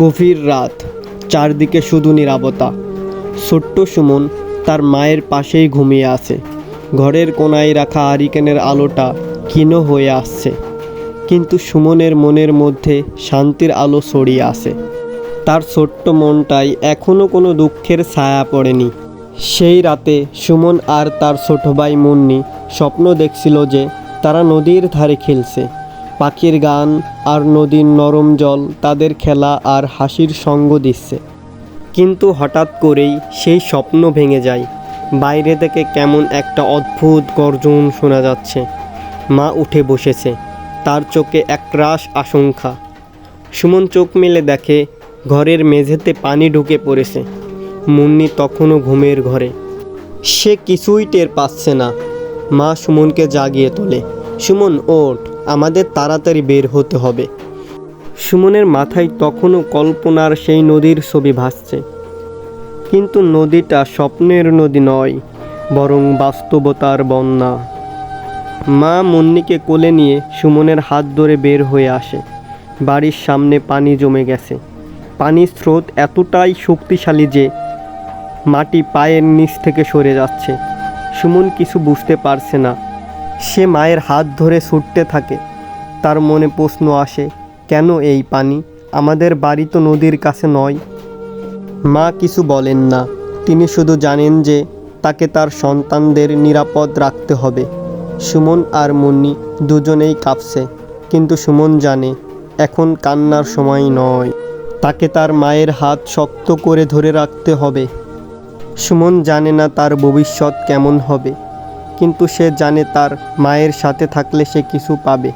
গভীর রাত, চারদিকে শুধু নীরবতা। ছোট্ট সুমন তার মায়ের পাশেই ঘুমিয়ে আছে। ঘরের কোনায় রাখা হারিকেনের আলোটা ক্ষীণ হয়ে আসছে, কিন্তু সুমনের মনের মধ্যে শান্তির আলো ছড়িয়ে আছে। তার ছোট্ট মনটায় এখনও কোনো দুঃখের ছায়া পড়েনি। সেই রাতে সুমন আর তার ছোট ভাই মুন্নি স্বপ্ন দেখছিল যে তারা নদীর ধারে খেলছে। পাখির গান আর নদীর নরম জল তাদের খেলা আর হাসির সঙ্গ দিচ্ছে। কিন্তু হঠাৎ করেই সেই স্বপ্ন ভেঙে যায়। বাইরে থেকে কেমন একটা অদ্ভুত গর্জন শোনা যাচ্ছে। মা উঠে বসেছে, তার চোখে একরাশ আশঙ্কা। সুমন চোখ মেলে দেখে ঘরের মেঝেতে পানি ঢুকে পড়েছে। মুন্নি তখনও ঘুমের ঘরে, সে কিছুই টের পাচ্ছে না। মা সুমনকে জাগিয়ে তোলে, সুমন ওঠ, আমাদের তাড়াতাড়ি বের হতে হবে। সুমনের মাথায় তখনও কল্পনার সেই নদীর ছবি ভাসছে, কিন্তু নদীটা স্বপ্নের নদী নয়, বরং বাস্তবতার বন্যা। মা মুন্নিকে কোলে নিয়ে সুমনের হাত ধরে বের হয়ে আসে। বাড়ির সামনে পানি জমে গেছে। পানির স্রোত এতটাই শক্তিশালী যে মাটি পায়ের নিচ থেকে সরে যাচ্ছে। সুমন কিছু বুঝতে পারছে না। সে মায়ের হাত ধরে ছুটতে থাকে। তার মনে প্রশ্ন আসে, কেন এই পানি? আমাদের বাড়ি তো নদীর কাছে নয়। মা কিছু বলেন না। তিনি শুধু জানেন যে তাকে তার সন্তানদের নিরাপদ রাখতে হবে। সুমন আর মুন্নি দুজনেই কাঁপছে, কিন্তু সুমন জানে এখন কান্নার সময় নয়। তাকে তার মায়ের হাত শক্ত করে ধরে রাখতে হবে। সুমন জানে না তার ভবিষ্যৎ কেমন হবে, কিন্তু সে জানে তার মায়ের সাথে থাকলে সে কিছু পাবে।